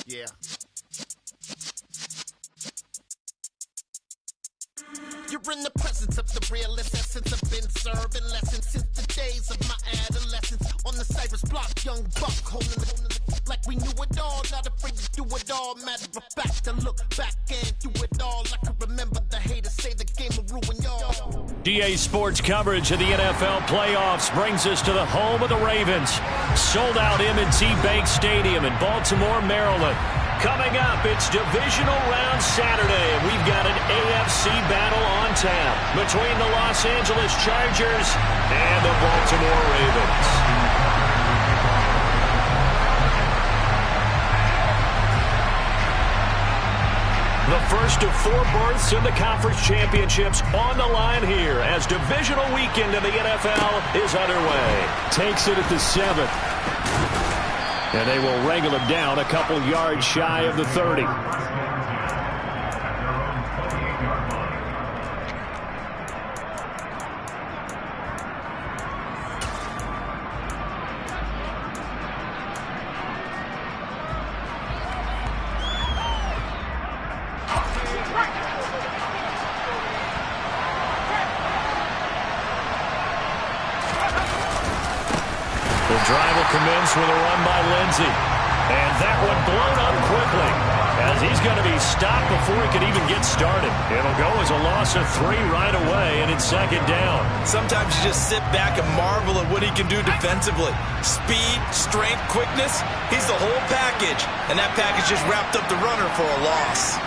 Yeah. You're in the presence of the realest essence. I've been serving lessons since the days of my adolescence. On the Cypress block, young buck holding the like we knew it all. Not afraid to do it all. Matter of fact, to look back and do it all. I can remember the haters say the game will ruin y'all. DA Sports coverage of the NFL playoffs brings us to the home of the Ravens. Sold out M&T Bank Stadium in Baltimore, Maryland. Coming up, it's Divisional Round Saturday, and we've got an AFC battle on tap between the Los Angeles Chargers and the Baltimore Ravens. The first of 4 berths in the conference championships on the line here as divisional weekend in the NFL is underway. Takes it at the 7th. And they will wrangle him down a couple yards shy of the 30. The drive will commence with a run by Lindsey. And that one blown up quickly as he's going to be stopped before he can even get started. It'll go as a loss of 3 right away, and it's 2nd down. Sometimes you just sit back and marvel at what he can do defensively. Speed, strength, quickness, he's the whole package. And that package just wrapped up the runner for a loss.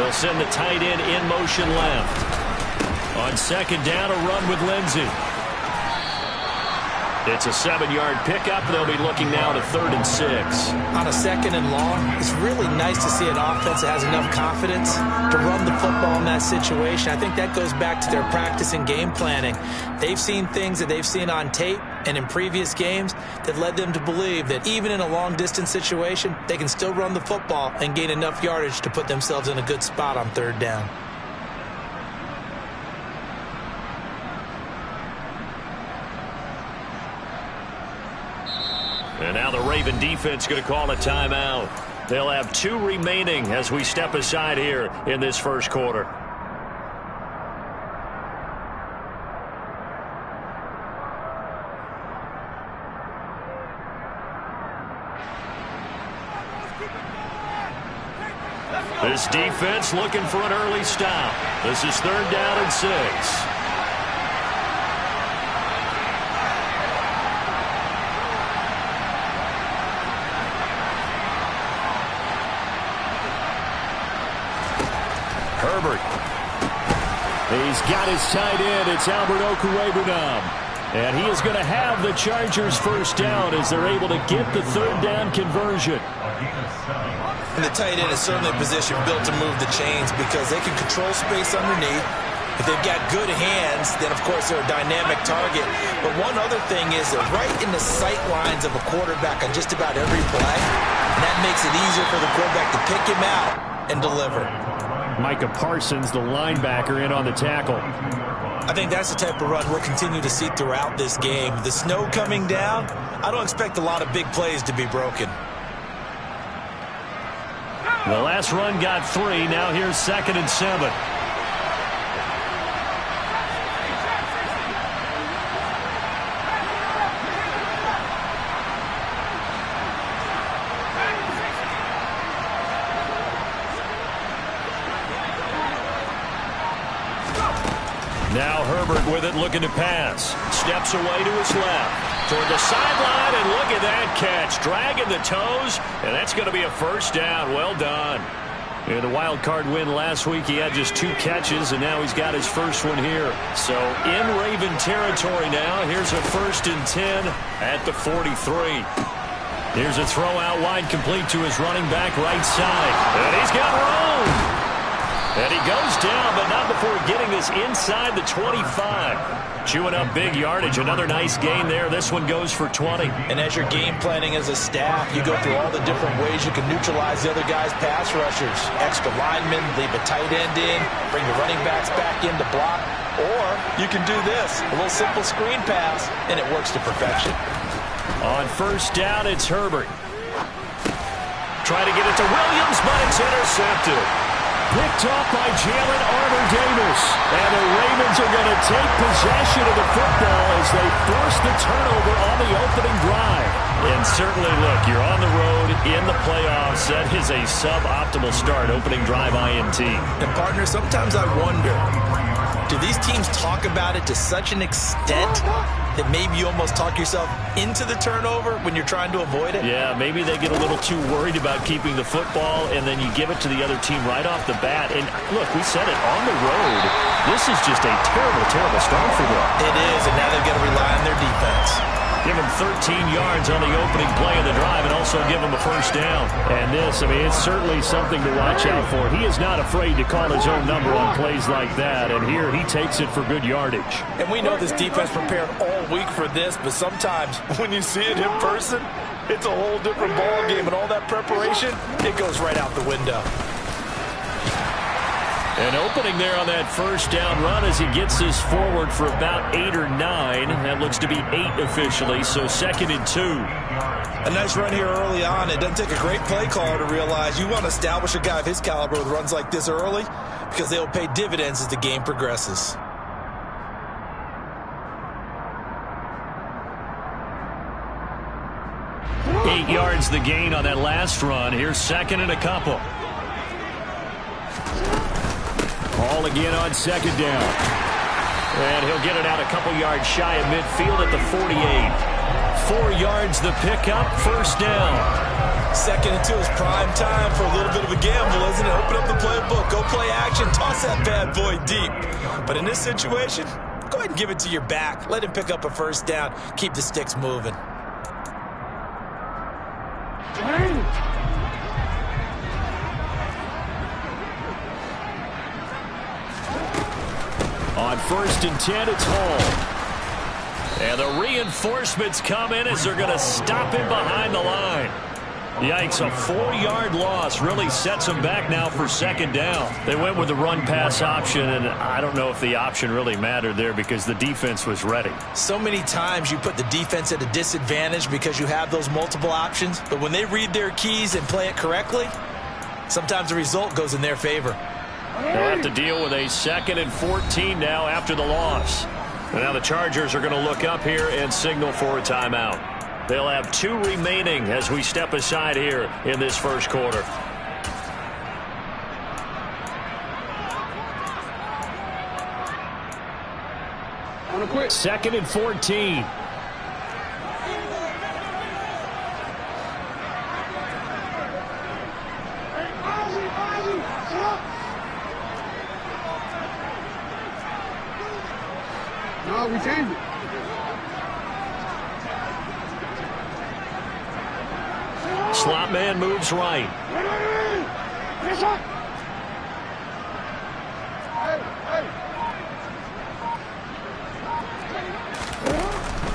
They'll send the tight end in motion left. On 2nd down, a run with Lindsey. It's a 7-yard pickup. They'll be looking now to 3rd and 6. On a 2nd and long, it's really nice to see an offense that has enough confidence to run the football in that situation. I think that goes back to their practice and game planning. They've seen things that they've seen on tape and in previous games that led them to believe that even in a long-distance situation, they can still run the football and gain enough yardage to put themselves in a good spot on 3rd down. And now the Raven defense going to call a timeout. They'll have 2 remaining as we step aside here in this first quarter. This defense looking for an early stop. This is 3rd down and 6. Herbert. He's got his tight end. It's Albert Okwuegbunam. And he is going to have the Chargers first down as they're able to get the 3rd down conversion. And the tight end is certainly a position built to move the chains because they can control space underneath. If they've got good hands, then, of course, they're a dynamic target. But one other thing is they're right in the sight lines of a quarterback on just about every play. And that makes it easier for the quarterback to pick him out and deliver. Micah Parsons, the linebacker, in on the tackle. I think that's the type of run we'll continue to see throughout this game. The snow coming down, I don't expect a lot of big plays to be broken. The last run got 3. Now here's 2nd and 7. Now Herbert with it, looking to pass. Steps away to his left. Toward the sideline, and look at that catch. Dragging the toes, and that's going to be a first down. Well done. In the wild card win last week, he had just 2 catches, and now he's got his first one here. So in Raven territory now. Here's a 1st and 10 at the 43. Here's a throw out wide, complete to his running back right side. And he's got room. And he goes down, but not before getting this inside the 25. Chewing up big yardage. Another nice gain there. This one goes for 20. And as you're game planning as a staff, you go through all the different ways you can neutralize the other guy's pass rushers. Extra linemen, leave a tight end in, bring the running backs back in to block. Or you can do this, a little simple screen pass, and it works to perfection. On 1st down, it's Herbert. Trying to get it to Williams, but it's intercepted. Picked off by Jalen Armour-Davis. And the Ravens are going to take possession of the football as they force the turnover on the opening drive. And certainly, look, you're on the road in the playoffs. That is a suboptimal start, opening drive INT. And, partner, sometimes I wonder, do these teams talk about it to such an extent that maybe you almost talk yourself into the turnover when you're trying to avoid it? Yeah, maybe they get a little too worried about keeping the football, and then you give it to the other team right off the bat. And, look, we said it, on the road, this is just a terrible, terrible start for them. It is, and now they've got to rely on their defense. Give him 13 yards on the opening play of the drive and also give him a first down. And this, I mean, it's certainly something to watch out for. He is not afraid to call his own number on plays like that, and here he takes it for good yardage. And we know this defense prepared all week for this, but sometimes when you see it in person, it's a whole different ball game, and all that preparation, it goes right out the window. An opening there on that first down run as he gets this forward for about 8 or 9. That looks to be 8 officially, so 2nd and 2. A nice run here early on. It doesn't take a great play caller to realize you want to establish a guy of his caliber with runs like this early because they'll pay dividends as the game progresses. Eight yards the gain on that last run. Here's 2nd and a couple. Ball again on 2nd down. And he'll get it out a couple yards shy of midfield at the 48. 4 yards the pickup, first down. 2nd and 2 is prime time for a little bit of a gamble, isn't it? Open up the playbook, go play action, toss that bad boy deep. But in this situation, go ahead and give it to your back. Let him pick up a first down. Keep the sticks moving. On 1st and 10, it's Hall. And the reinforcements come in as they're going to stop him behind the line. Yikes, a 4-yard loss really sets them back now for 2nd down. They went with the run-pass option, and I don't know if the option really mattered there because the defense was ready. So many times you put the defense at a disadvantage because you have those multiple options, but when they read their keys and play it correctly, sometimes the result goes in their favor. They'll have to deal with a 2nd and 14 now after the loss. And now the Chargers are going to look up here and signal for a timeout. They'll have 2 remaining as we step aside here in this first quarter. On a quick. 2nd and 14. No, we changed it. Slot man moves right.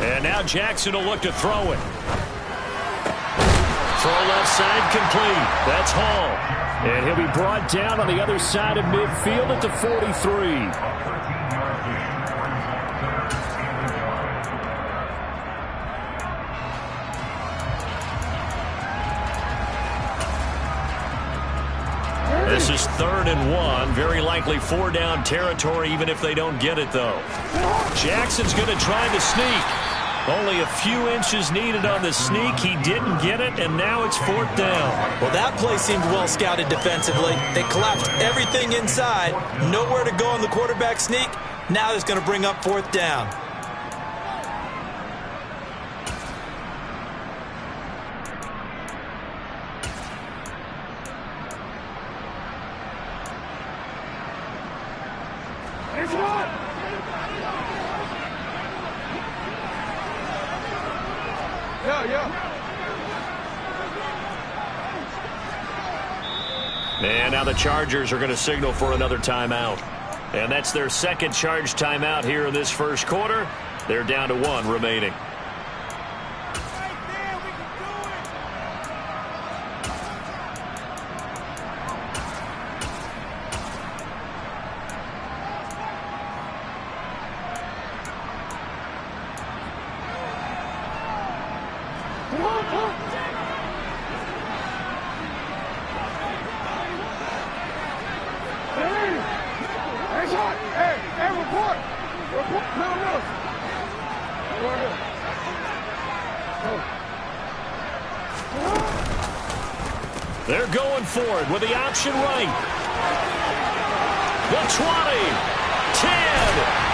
And now Jackson will look to throw it. Throw left side complete. That's Hall. And he'll be brought down on the other side of midfield at the 43. This is 3rd and 1. Very likely 4-down territory, even if they don't get it, though. Jackson's going to try the sneak. Only a few inches needed on the sneak. He didn't get it, and now it's 4th down. Well, that play seemed well scouted defensively. They collapsed everything inside. Nowhere to go on the quarterback sneak. Now it's going to bring up 4th down. And now the Chargers are going to signal for another timeout. And that's their 2nd charge timeout here in this first quarter. They're down to 1 remaining. They're going for it with the option right. The 20, 10.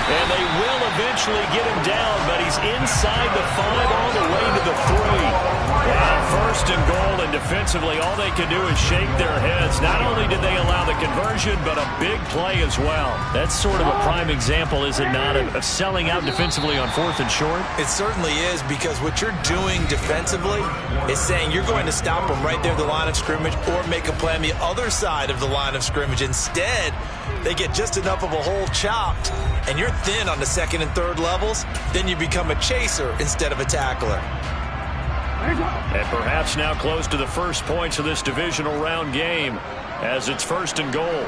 And they will eventually get him down, but he's inside the 5 all the way to the 3. And first and goal, and defensively, all they can do is shake their heads. Not only did they allow the conversion, but a big play as well. That's sort of a prime example, is it not, of selling out defensively on 4th and short? It certainly is, because what you're doing defensively is saying you're going to stop them right there at the line of scrimmage or make a play on the other side of the line of scrimmage. Instead, they get just enough of a hole chopped, and you're thin on the 2nd and 3rd levels, then you become a chaser instead of a tackler. And perhaps now close to the first points of this divisional round game as it's 1st and goal.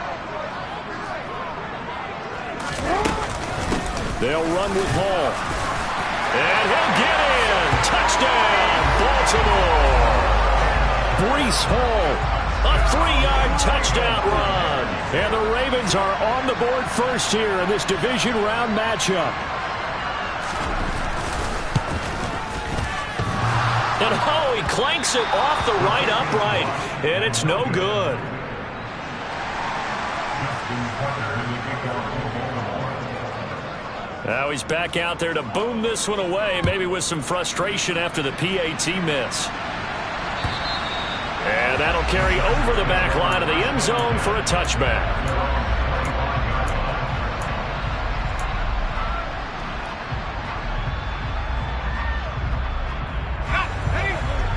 They'll run with Hall. And he'll get in. Touchdown, Baltimore. Breece Hall. A 3-yard touchdown run. And the Ravens are on the board first here in this division round matchup. And oh, he clanks it off the right upright. And it's no good. Now he's back out there to boom this one away, maybe with some frustration after the PAT miss. And that'll carry over the back line of the end zone for a touchback.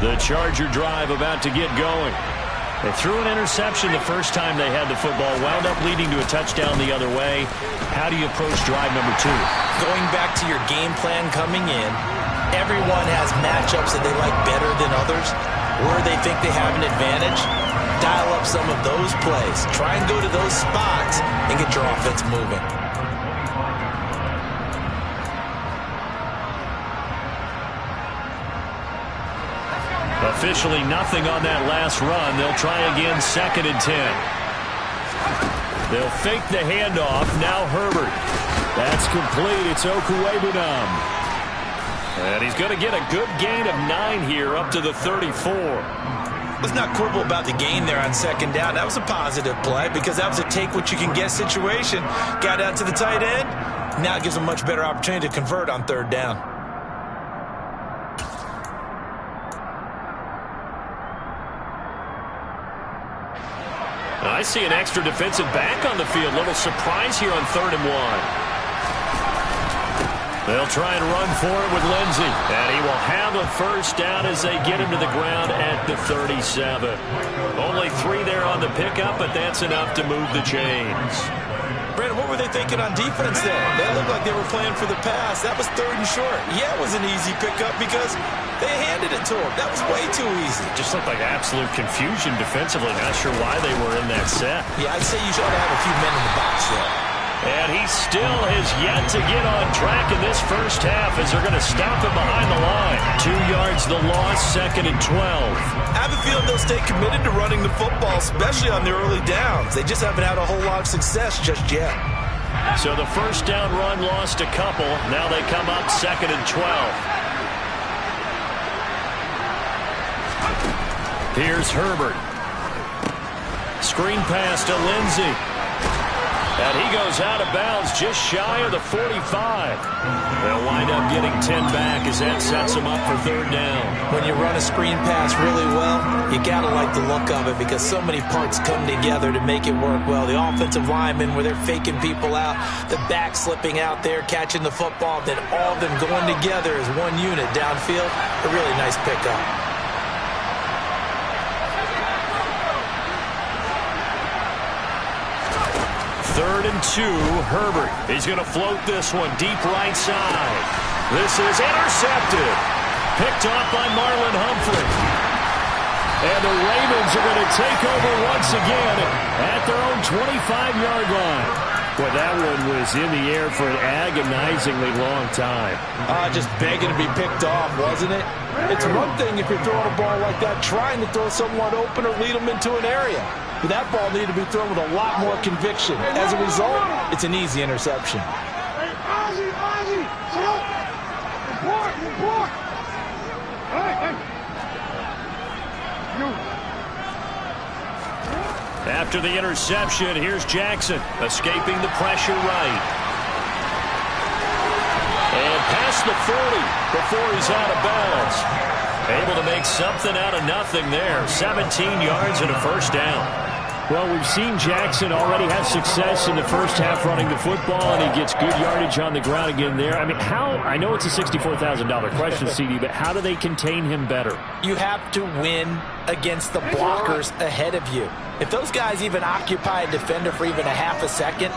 The Charger drive about to get going. They threw an interception the first time they had the football, wound up leading to a touchdown the other way. How do you approach drive number 2? Going back to your game plan coming in, everyone has matchups that they like better than others, or they think they have an advantage. Dial up some of those plays. Try and go to those spots and get your offense moving. Officially nothing on that last run. They'll try again, 2nd and 10. They'll fake the handoff. Now Herbert. That's complete. It's Okuwebunam. And he's going to get a good gain of 9 here up to the 34. Let's not quibble about the gain there on 2nd down. That was a positive play because that was a take-what-you-can-get situation. Got out to the tight end. Now it gives them a much better opportunity to convert on 3rd down. I see an extra defensive back on the field. Little surprise here on 3rd and 1. They'll try and run for it with Lindsey. And he will have a first down as they get him to the ground at the 37. Only 3 there on the pickup, but that's enough to move the chains. Brandon, what were they thinking on defense there? They looked like they were playing for the pass. That was 3rd and short. Yeah, it was an easy pickup because they handed it to him. That was way too easy. Just looked like absolute confusion defensively. Not sure why they were in that set. Yeah, I'd say you should have a few men in the box there. And he still has yet to get on track in this first half as they're going to stop him behind the line. 2 yards the loss, 2nd and 12. I have a feeling they'll stay committed to running the football, especially on their early downs. They just haven't had a whole lot of success just yet. So the first down run lost a couple. Now they come up 2nd and 12. Here's Herbert. Screen pass to Lindsey. And he goes out of bounds just shy of the 45. They'll wind up getting 10 back as that sets them up for 3rd down. When you run a screen pass really well, you got to like the look of it because so many parts come together to make it work well. The offensive linemen, where they're faking people out, the back slipping out there, catching the football, then all of them going together as one unit downfield. A really nice pickup. 3rd and 2, Herbert. He's going to float this one deep right side. This is intercepted. Picked off by Marlon Humphrey. And the Ravens are going to take over once again at their own 25-yard line. Well, that one was in the air for an agonizingly long time. Just begging to be picked off, wasn't it? It's one thing if you're throwing a ball like that, trying to throw someone open or lead them into an area. But that ball needed to be thrown with a lot more conviction. As a result, it's an easy interception. Hey, Ozzie, stop! Report! Hey! You. After the interception, here's Jackson, escaping the pressure right. And past the 40 before he's out of bounds. Able to make something out of nothing there. 17 yards and a first down. Well, we've seen Jackson already have success in the first half running the football, and he gets good yardage on the ground again there. I mean, I know it's a $64,000 question, CD, but how do they contain him better? You have to win against the blockers ahead of you. If those guys even occupy a defender for even a half a second,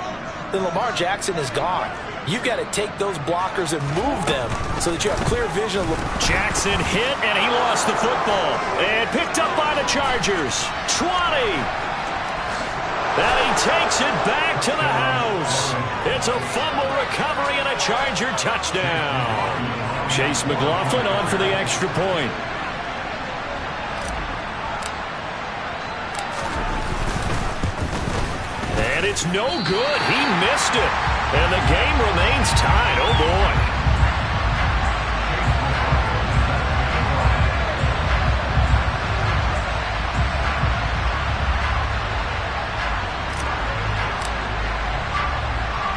then Lamar Jackson is gone. You've got to take those blockers and move them so that you have clear vision. Jackson hit, and he lost the football. And picked up by the Chargers. 20. And he takes it back to the house. It's a fumble recovery and a Charger touchdown. Chase McLaughlin on for the extra point. And it's no good. He missed it. And the game remains tied. Oh, boy.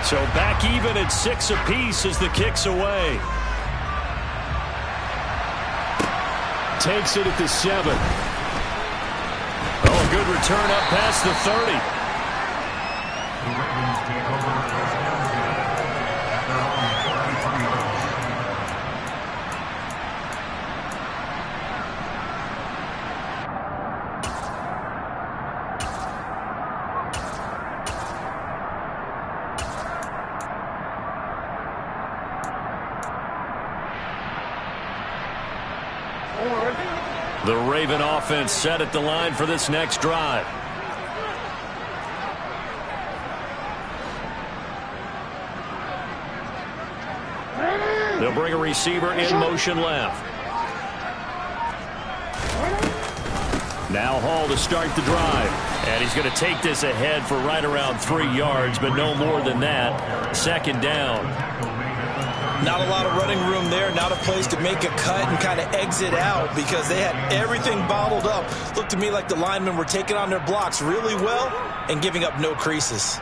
So back even at 6 apiece as the kick's away. Takes it at the 7. Oh, a good return up past the 30. The Raven offense set at the line for this next drive. They'll bring a receiver in motion left. Now Hall to start the drive. And he's going to take this ahead for right around 3 yards, but no more than that. Second down. Not a lot of running room there, not a place to make a cut and kind of exit out because they had everything bottled up. Looked to me like the linemen were taking on their blocks really well and giving up no creases.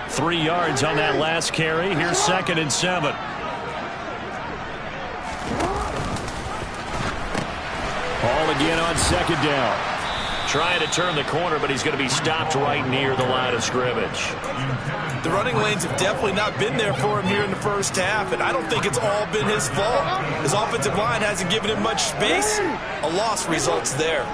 Three yards on that last carry. Here's 2nd and 7. Ball again on 2nd down. Trying to turn the corner, but he's going to be stopped right near the line of scrimmage. The running lanes have definitely not been there for him here in the first half, and I don't think it's all been his fault. His offensive line hasn't given him much space. A loss results there.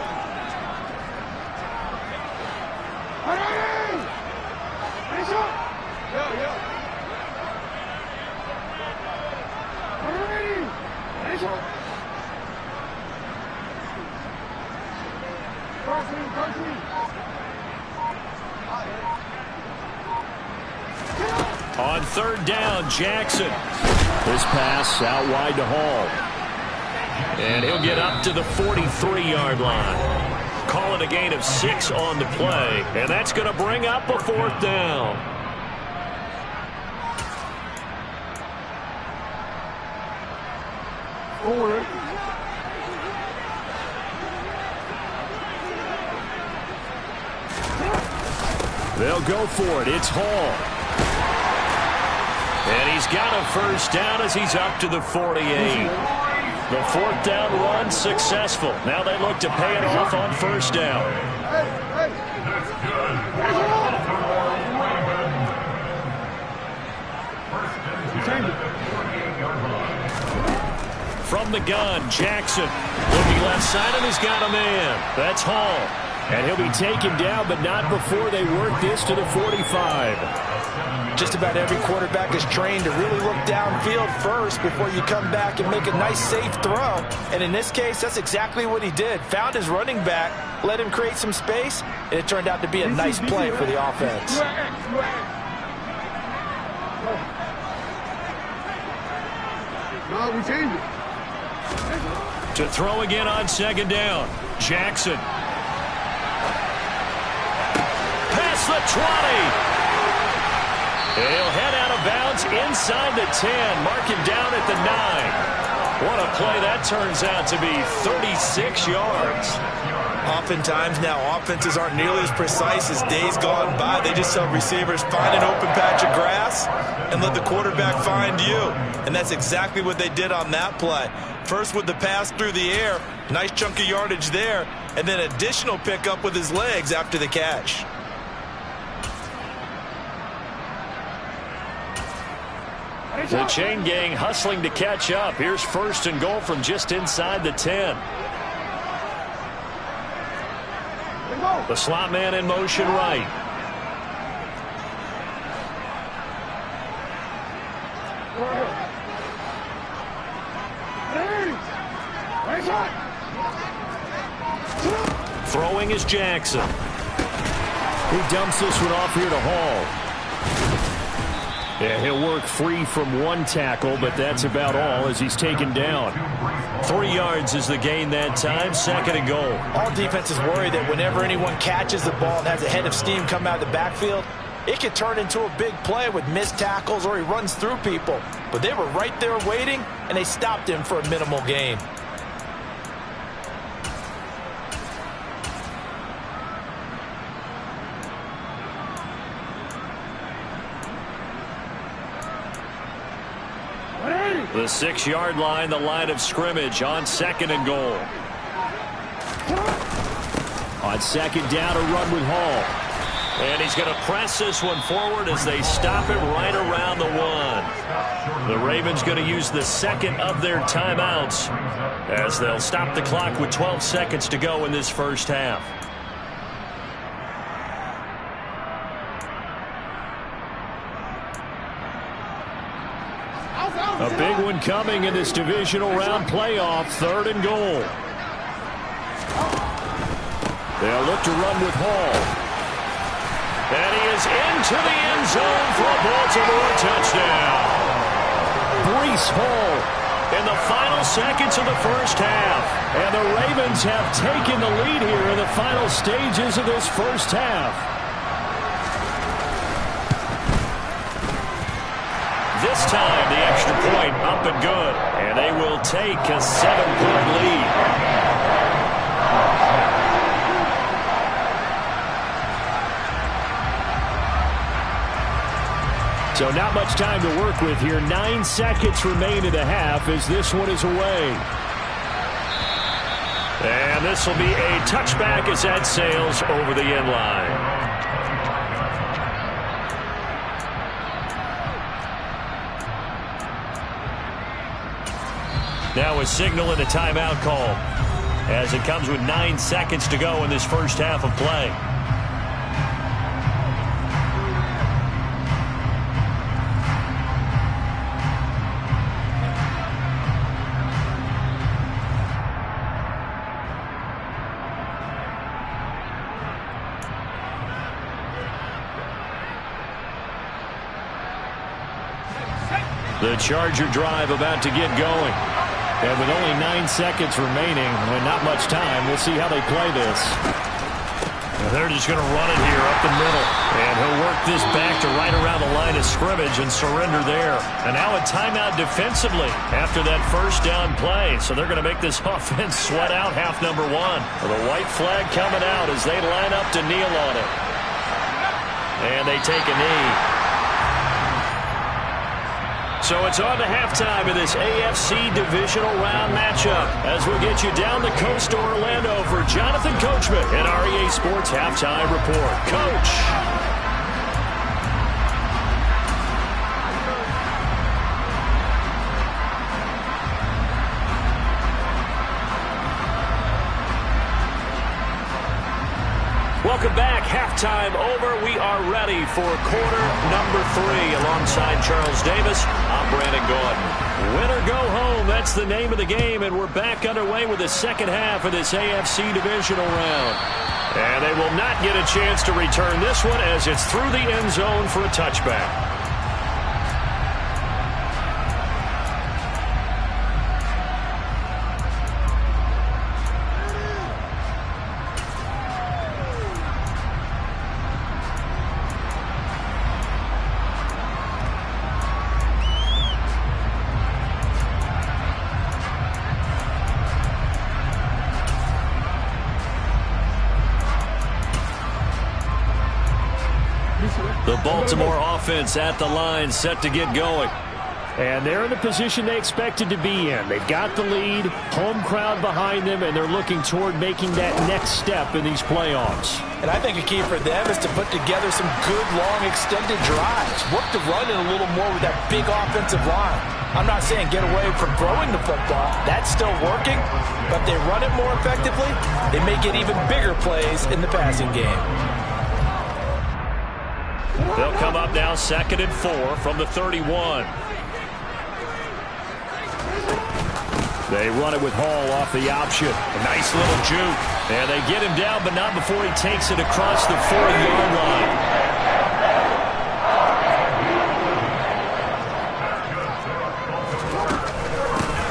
On 3rd down, Jackson. This pass out wide to Hall. And he'll get up to the 43-yard line. Call it a gain of 6 on the play. And that's going to bring up a 4th down. Forward. They'll go for it. It's Hall. And he's got a first down as he's up to the 48. The 4th down run successful. Now they look to pay it off on 1st down. From the gun, Jackson. Looking left side, and he's got a man. That's Hall. And he'll be taken down, but not before they work this to the 45. Just about every quarterback is trained to really look downfield first before you come back and make a nice, safe throw. And in this case, that's exactly what he did. Found his running back, let him create some space, and it turned out to be a nice play for the offense. No, we changed it. To throw again on 2nd down. Jackson. Past the 20. He'll head out of bounds inside the 10. Mark him down at the 9. What a play that turns out to be, 36 yards. Oftentimes now, offenses aren't nearly as precise as days gone by. They just tell receivers, find an open patch of grass and let the quarterback find you. And that's exactly what they did on that play. First with the pass through the air, nice chunk of yardage there, and then additional pickup with his legs after the catch. The chain gang hustling to catch up. Here's 1st and goal from just inside the 10. The slot man in motion right. Throwing is Jackson. He dumps this one off here to Hall. Yeah, he'll work free from one tackle, but that's about all as he's taken down. 3 yards is the gain that time, 2nd and goal. All defenses worry that whenever anyone catches the ball and has a head of steam come out of the backfield, it could turn into a big play with missed tackles or he runs through people. But they were right there waiting, and they stopped him for a minimal gain. The 6-yard line, the line of scrimmage on 2nd and goal. On 2nd down, a run with Hall. And he's going to press this one forward as they stop him right around the 1. The Ravens going to use the 2nd of their timeouts as they'll stop the clock with 12 seconds to go in this first half. A big one coming in this divisional round playoff, 3rd and goal. They'll look to run with Hall. And he is into the end zone for a Baltimore touchdown. Breece Hall In the final seconds of the first half. And the Ravens have taken the lead here in the final stages of this first half. This time, the extra point up and good. And they will take a 7-point lead. So not much time to work with here. 9 seconds remain in the half as this one is away. And this will be a touchback as that sails over the end line. Now a signal and a timeout call as it comes with 9 seconds to go in this first half of play. The Charger drive about to get going. And with only 9 seconds remaining, and not much time, we'll see how they play this. And they're just going to run it here up the middle. And he'll work this back to right around the line of scrimmage and surrender there. And now a timeout defensively after that first down play. So they're going to make this offense sweat out half number 1. With a white flag coming out as they line up to kneel on it. And they take a knee. So it's on to halftime in this AFC divisional round matchup as we'll get you down the coast to Orlando for Jonathan Coachman and our EA Sports Halftime Report. Coach. Welcome back. Halftime over. We are ready for quarter number 3 alongside Charles Davis. I'm Brandon Gordon. Win or go home. That's the name of the game, and we're back underway with the second half of this AFC divisional round. And they will not get a chance to return this one as it's through the end zone for a touchback. Baltimore offense at the line, set to get going. And they're in the position they expected to be in. They've got the lead, home crowd behind them, and they're looking toward making that next step in these playoffs. And I think a key for them is to put together some good, long, extended drives. Work the run in a little more with that big offensive line. I'm not saying get away from throwing the football. That's still working. But they run it more effectively, they may get even bigger plays in the passing game. They'll come up now 2nd and 4 from the 31. They run it with Hall off the option. A nice little juke. And they get him down, but not before he takes it across the 40-yard line.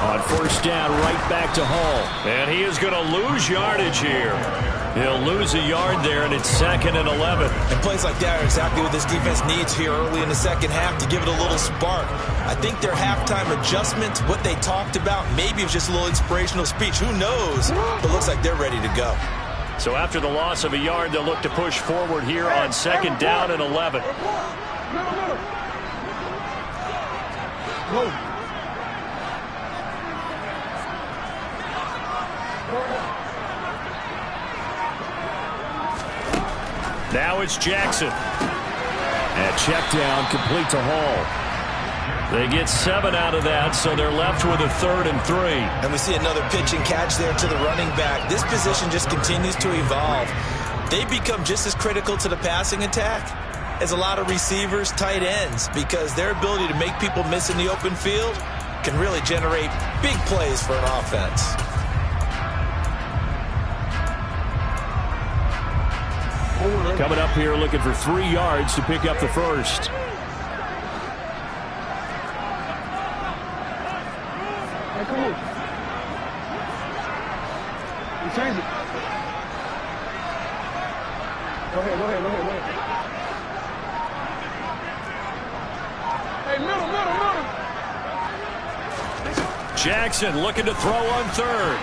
On 1st down, right back to Hall. And he is going to lose yardage here. He'll lose a yard there, and it's 2nd and 11. And plays like that are exactly what this defense needs here early in the second half to give it a little spark. I think their halftime adjustment, what they talked about, maybe it was just a little inspirational speech. Who knows? But it looks like they're ready to go. So after the loss of a yard, they'll look to push forward here on 2nd down and 11. Now it's Jackson. And check down complete to Hall. They get 7 out of that, so they're left with a 3rd and 3. And we see another pitch and catch there to the running back. This position just continues to evolve. They become just as critical to the passing attack as a lot of receivers, tight ends, because their ability to make people miss in the open field can really generate big plays for an offense. Coming up here looking for 3 yards to pick up the first. Hey, come on. You change it. Go ahead. Hey, middle. Jackson looking to throw on 3rd.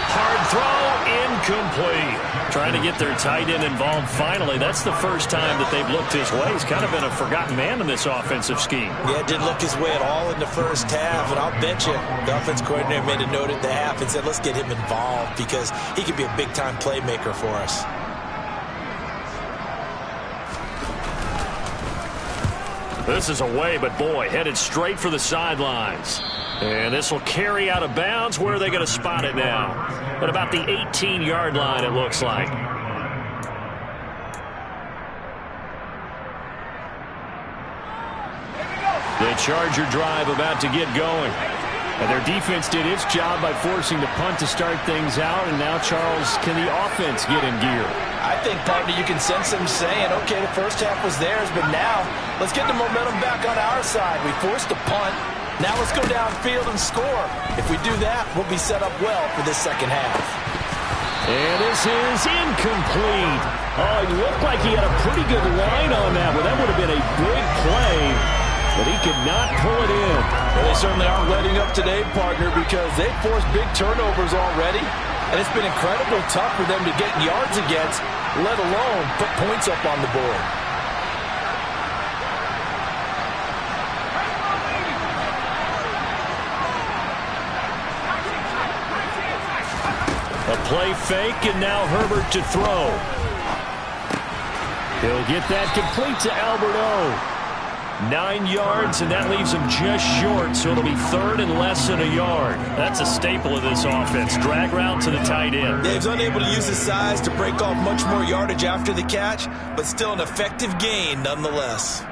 Hard throw, incomplete. Trying to get their tight end involved finally. That's the first time that they've looked his way. He's kind of been a forgotten man in this offensive scheme. Yeah, it didn't look his way at all in the first half, and I'll bet you the offense coordinator made a note at the half and said, let's get him involved because he could be a big-time playmaker for us. This is away, but boy, headed straight for the sidelines. And this will carry out of bounds. Where are they going to spot it now? At about the 18-yard line, it looks like. The Charger drive about to get going. And their defense did its job by forcing the punt to start things out. And now, Charles, can the offense get in gear? I think, partner, you can sense them saying, okay, the first half was theirs, but now let's get the momentum back on our side. We forced the punt. Now let's go downfield and score. If we do that, we'll be set up well for this second half. And this is incomplete. Oh, it looked like he had a pretty good line on that, but that would have been a big play. But he could not pull it in. Well, they certainly aren't letting up today, partner, because they've forced big turnovers already. And it's been incredibly tough for them to get yards against, let alone put points up on the board. A play fake, and now Herbert to throw. He'll get that complete to Albert O. 9 yards, and that leaves him just short, so it'll be 3rd and less than a yard. That's a staple of this offense. Drag route to the tight end. Dave's unable to use his size to break off much more yardage after the catch, but still an effective gain nonetheless.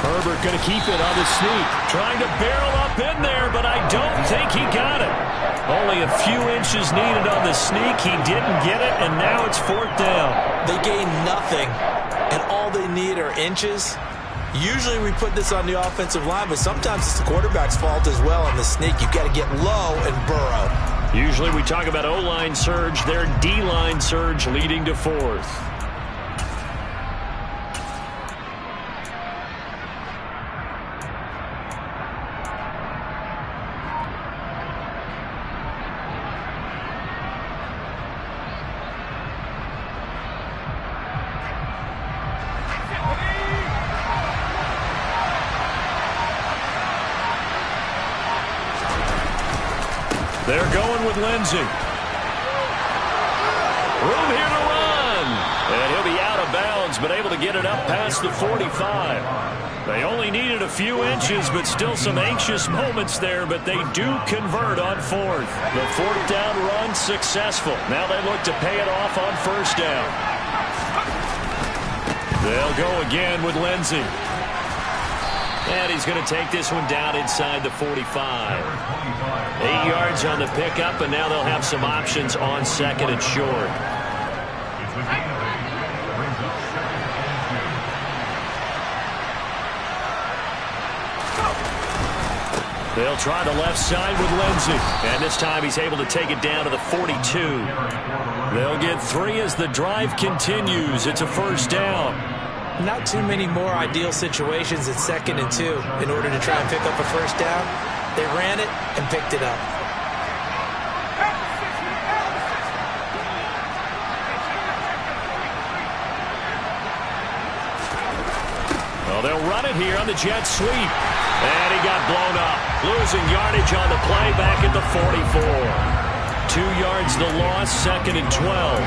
Herbert going to keep it on the sneak. Trying to barrel up in there, but I don't think he got it. Only a few inches needed on the sneak. He didn't get it, and now it's 4th down. They gain nothing, and all they need are inches. Usually we put this on the offensive line, but sometimes it's the quarterback's fault as well on the sneak. You've got to get low and burrow. Usually we talk about O-line surge. Their D-line surge leading to 4th. They're going with Lindsey. Room here to run. And he'll be out of bounds, but able to get it up past the 45. They only needed a few inches, but still some anxious moments there, but they do convert on fourth. The fourth down run successful. Now they look to pay it off on first down. They'll go again with Lindsey. And he's going to take this one down inside the 45. 8 yards on the pickup, and now they'll have some options on second and short. They'll try the left side with Lindsey. And this time he's able to take it down to the 42. They'll get 3 as the drive continues. It's a first down. Not too many more ideal situations at 2nd and 2 in order to try and pick up a first down. They ran it and picked it up. Well, they'll run it here on the jet sweep. And he got blown up. Losing yardage on the play back at the 44. 2 yards the loss, 2nd and 12.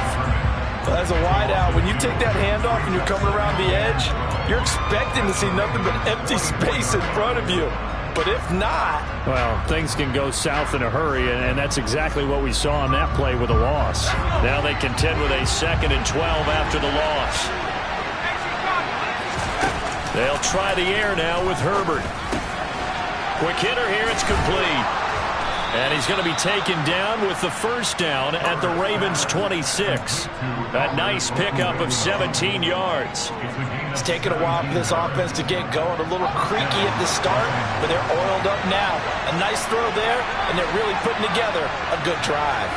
As a wideout, when you take that handoff and you're coming around the edge, you're expecting to see nothing but empty space in front of you. But if not... Well, things can go south in a hurry, and that's exactly what we saw on that play with a loss. Now they contend with a 2nd and 12 after the loss. They'll try the air now with Herbert. Quick hitter here, it's complete. And he's going to be taken down with the first down at the Ravens' 26. A nice pickup of 17 yards. It's taken a while for this offense to get going. A little creaky at the start, but they're oiled up now. A nice throw there, and they're really putting together a good drive.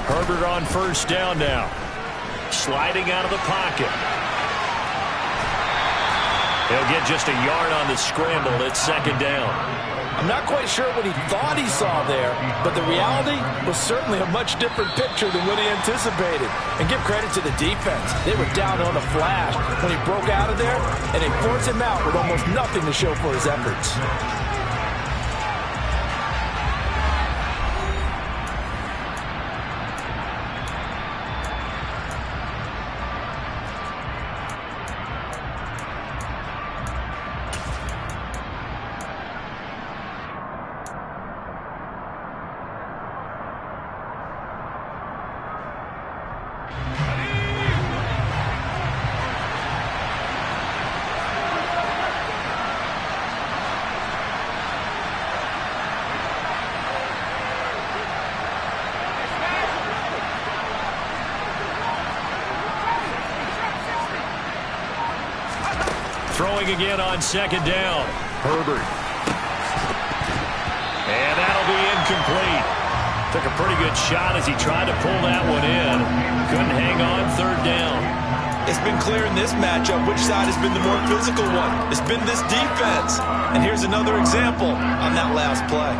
Herbert on first down now. Sliding out of the pocket. He'll get just a yard on the scramble. It's 2nd down. I'm not quite sure what he thought he saw there, but the reality was certainly a much different picture than what he anticipated. And give credit to the defense. They were down on a flash when he broke out of there, and they forced him out with almost nothing to show for his efforts. Throwing again on 2nd down. Herbert. And that'll be incomplete. Took a pretty good shot as he tried to pull that one in. Couldn't hang on 3rd down. It's been clear in this matchup which side has been the more physical one. It's been this defense. And here's another example on that last play.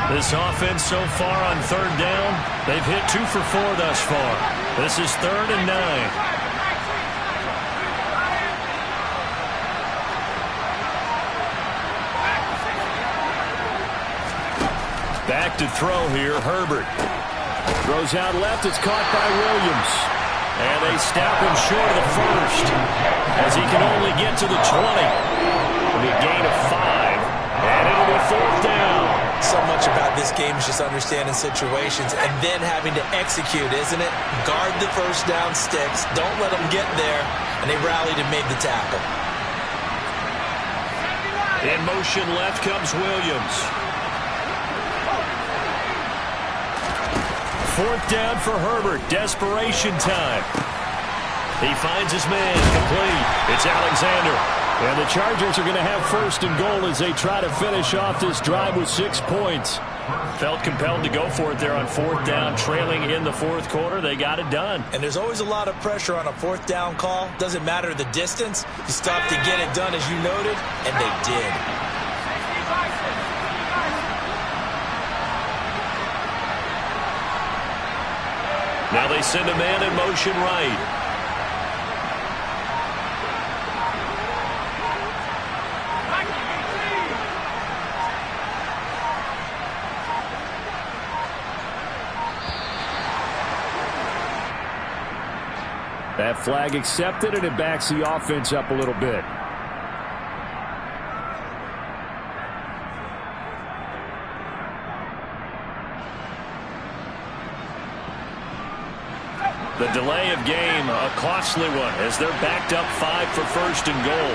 This offense so far on 3rd down, they've hit 2 for 4 thus far. This is 3rd and 9. Back to throw here, Herbert. Throws out left, it's caught by Williams. And they snap him short of the first, as he can only get to the 20. It'll be a gain of 5, and it'll be 4th down. So much about this game is just understanding situations and then having to execute, isn't it? Guard the first down sticks. Don't let them get there. And they rallied and made the tackle. In motion left comes Williams. 4th down for Herbert. Desperation time. He finds his man. Complete. It's Alexander. And the Chargers are going to have 1st and goal as they try to finish off this drive with 6 points. Felt compelled to go for it there on 4th down, trailing in the 4th quarter. They got it done. And there's always a lot of pressure on a 4th down call. Doesn't matter the distance. You stop to get it done, as you noted, and they did. Now they send a man in motion right. That flag accepted, and it backs the offense up a little bit. The delay of game, a costly one, as they're backed up 5 for first and goal.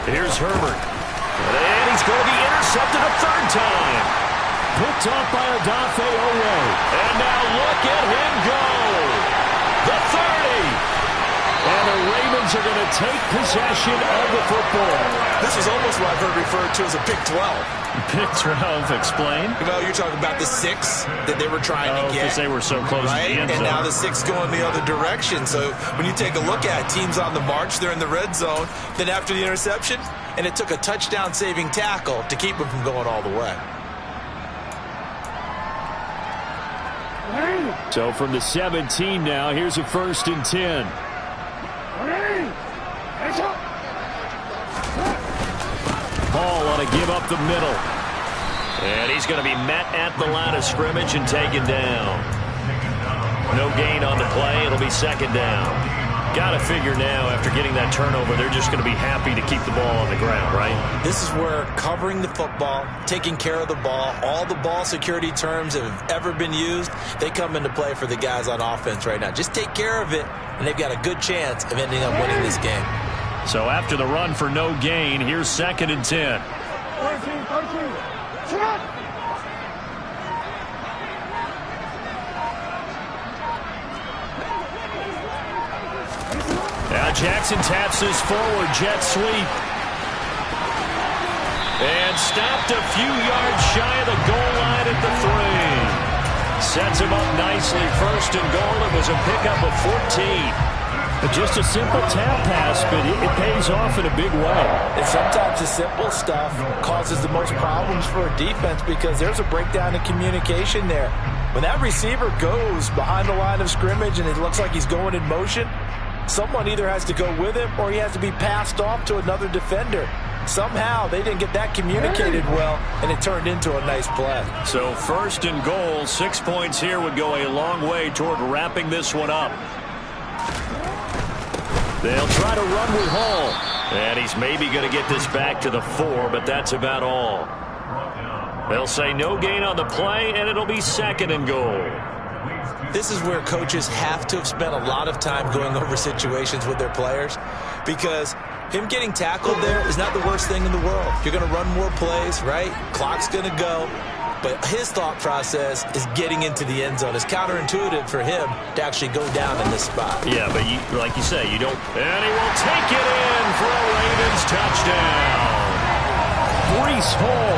Here's Herbert. And he's going to be intercepted a third time. Picked off by Odafe Oweh. And now look at him go. The 30. And the Ravens are going to take possession of the football. This is almost what I've heard referred to as a Pick 12. Pick 12, explain. Well, you're talking about the 6 that they were trying to get. Because they were so close to the end zone. And now the 6 going the other direction. So when you take a look at teams on the march, they're in the red zone. Then after the interception, and it took a touchdown-saving tackle to keep them from going all the way. So from the 17 now, here's a 1st and 10. Paul on a give up the middle. And he's going to be met at the line of scrimmage and taken down. No gain on the play. It'll be 2nd down. Got to figure now, after getting that turnover, they're just going to be happy to keep the ball on the ground, right? This is where covering the football, taking care of the ball, all the ball security terms that have ever been used, they come into play for the guys on offense right now. Just take care of it, and they've got a good chance of ending up winning this game. So after the run for no gain, here's 2nd and 10. 13. Shot. Now Jackson taps his forward jet sweep. And stopped a few yards shy of the goal line at the 3. Sets him up nicely. 1st and goal. It was a pickup of 14. Just a simple tap pass, but it pays off in a big way. And sometimes the simple stuff causes the most problems for a defense because there's a breakdown in communication there. When that receiver goes behind the line of scrimmage and it looks like he's going in motion, someone either has to go with him or he has to be passed off to another defender. Somehow they didn't get that communicated well, and it turned into a nice play. So 1st and goal, 6 points here would go a long way toward wrapping this one up. They'll try to run with Hall. And he's maybe going to get this back to the 4, but that's about all. They'll say no gain on the play, and it'll be 2nd and goal. This is where coaches have to have spent a lot of time going over situations with their players, because him getting tackled there is not the worst thing in the world. You're going to run more plays, right? Clock's going to go. But his thought process is getting into the end zone. It's counterintuitive for him to actually go down in this spot. Yeah, but like you say, you don't. And he will take it in for a Ravens touchdown. Breece Hall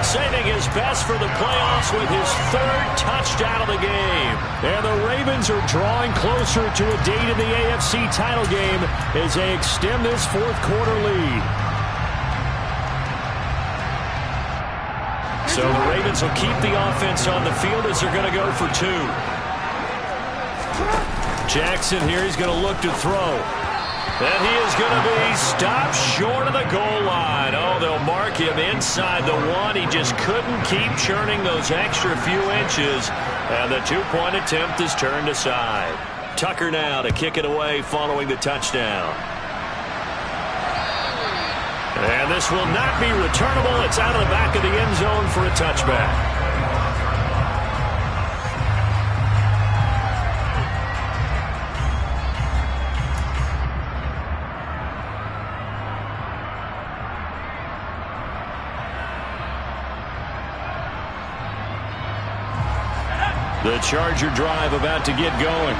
saving his best for the playoffs with his 3rd touchdown of the game. And the Ravens are drawing closer to a date in the AFC title game as they extend this 4th quarter lead. So the Ravens will keep the offense on the field as they're going to go for 2. Jackson here, he's going to look to throw. And he is going to be stopped short of the goal line. Oh, they'll mark him inside the 1. He just couldn't keep churning those extra few inches. And the 2-point attempt is turned aside. Tucker now to kick it away following the touchdown. And this will not be returnable. It's out of the back of the end zone for a touchback. The Charger drive about to get going.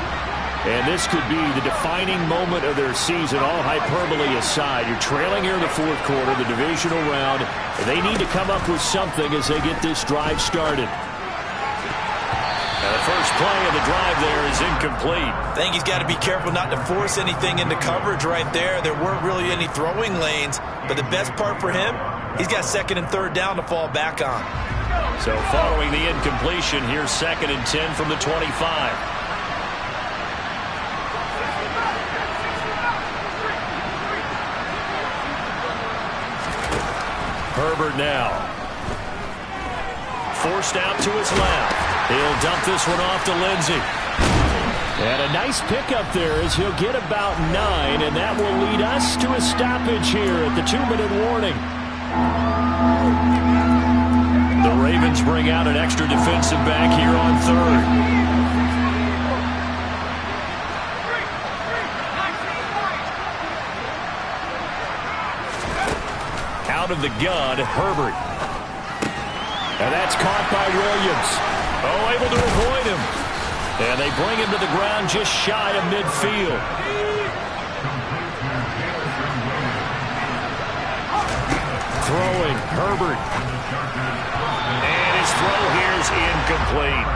And this could be the defining moment of their season, all hyperbole aside. You're trailing here in the 4th quarter, the divisional round. And they need to come up with something as they get this drive started. And the first play of the drive there is incomplete. I think he's got to be careful not to force anything into coverage right there. There weren't really any throwing lanes, but the best part for him, He's got 2nd and 3rd down to fall back on. So following the incompletion, here's 2nd and 10 from the 25. Herbert now. Forced out to his left. He'll dump this one off to Lindsey. And a nice pickup there as he'll get about 9, and that will lead us to a stoppage here at the 2-minute warning. The Ravens bring out an extra defensive back here on 3rd. Out of the gun, Herbert. And that's caught by Williams. Oh, able to avoid him. And they bring him to the ground just shy of midfield. Throwing, Herbert. And his throw here is incomplete.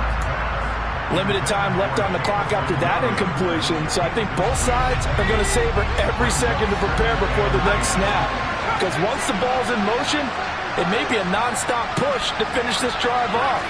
Limited time left on the clock after that incompletion, so I think both sides are going to savor every second to prepare before the next snap. Because once the ball's in motion, it may be a non-stop push to finish this drive off.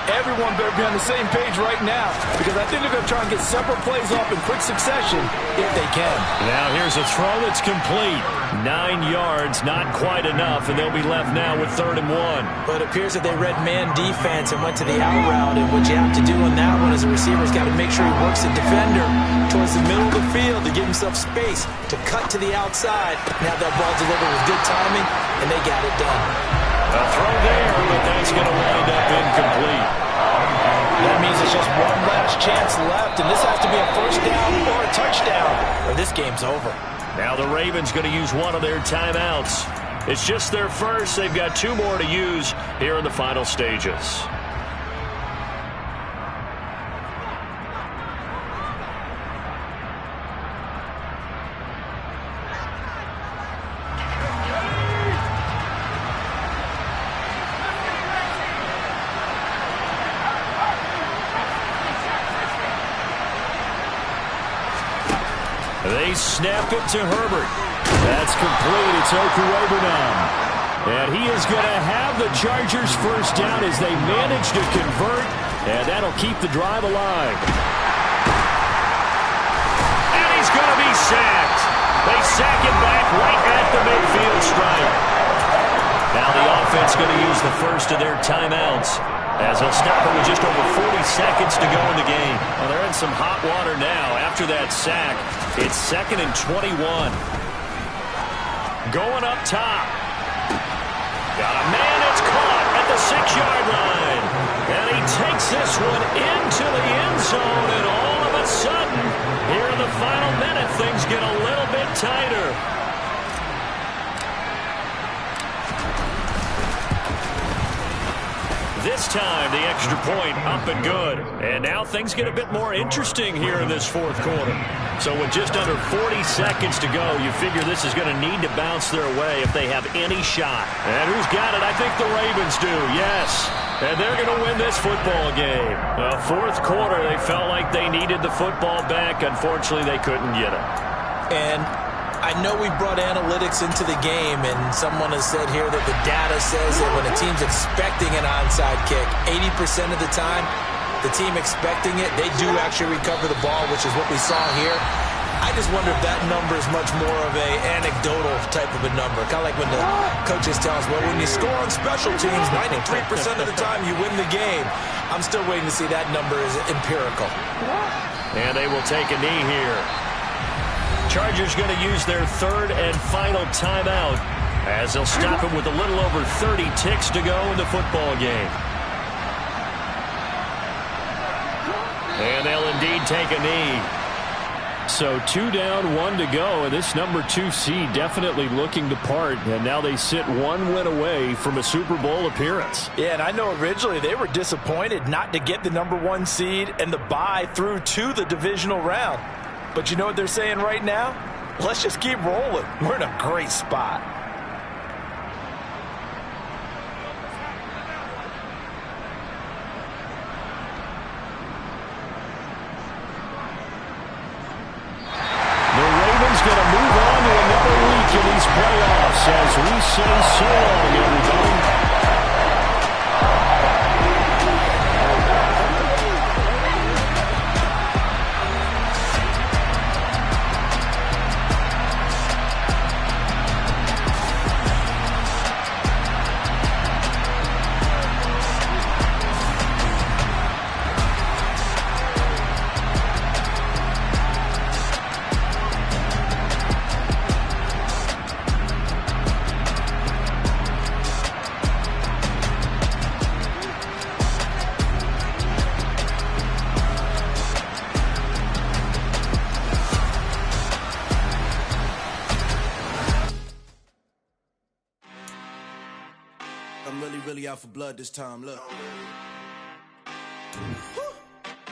Everyone better be on the same page right now, because I think they're going to try and get several plays off in quick succession if they can. Now here's a throw that's complete. 9 yards, not quite enough, and they'll be left now with 3rd and 1. But it appears that they read man defense and went to the out route, and what you have to do on that one as a receiver is got to make sure he works the defender towards the middle of the field to give himself space to cut to the outside and have that ball delivered with good timing, and they got it done. A throw there, but that's going to wind up incomplete. That means it's just one last chance left, and this has to be a 1st down or a touchdown, or this game's over. Now the Ravens going to use one of their timeouts. It's just their first. They've got 2 more to use here in the final stages. They snap it to Herbert. That's complete. It's Okuwebunam. And he is going to have the Chargers 1st down as they manage to convert, and that'll keep the drive alive. And he's going to be sacked. They sack him back right at the midfield stripe. Now the offense going to use the first of their timeouts, as they'll stop it with just over 40 seconds to go in the game. Well, they're in some hot water now after that sack. It's 2nd and 21. Going up top. Got a man that's caught at the 6-yard line. And he takes this one into the end zone, and all of a sudden, here in the final minute, things get a little bit tighter. This time, the extra point up and good. And now things get a bit more interesting here in this 4th quarter. So with just under 40 seconds to go, you figure this is going to need to bounce their way if they have any shot. And who's got it? I think the Ravens do, yes. And they're going to win this football game. 4th quarter, they felt like they needed the football back. Unfortunately, they couldn't get it. And I know we brought analytics into the game, and someone has said here that the data says that when a team's expecting an onside kick, 80% of the time, the team expecting it, they do actually recover the ball, which is what we saw here. I just wonder if that number is much more of a anecdotal type of a number. Kind of like when the coaches tell us, well, when you score on special teams, 93% of the time you win the game. I'm still waiting to see that number is empirical. And they will take a knee here. Chargers going to use their 3rd and final timeout as they'll stop it with a little over 30 ticks to go in the football game. And they'll indeed take a knee. So 2 down, 1 to go, and this number 2 seed definitely looking to part, and now they sit 1 win away from a Super Bowl appearance. Yeah, and I know originally they were disappointed not to get the number 1 seed and the bye through to the divisional round. But you know what they're saying right now? Let's just keep rolling. We're in a great spot. The Ravens going to move on to another week in these playoffs as we say so long, everybody. I'm really out for blood this time, look.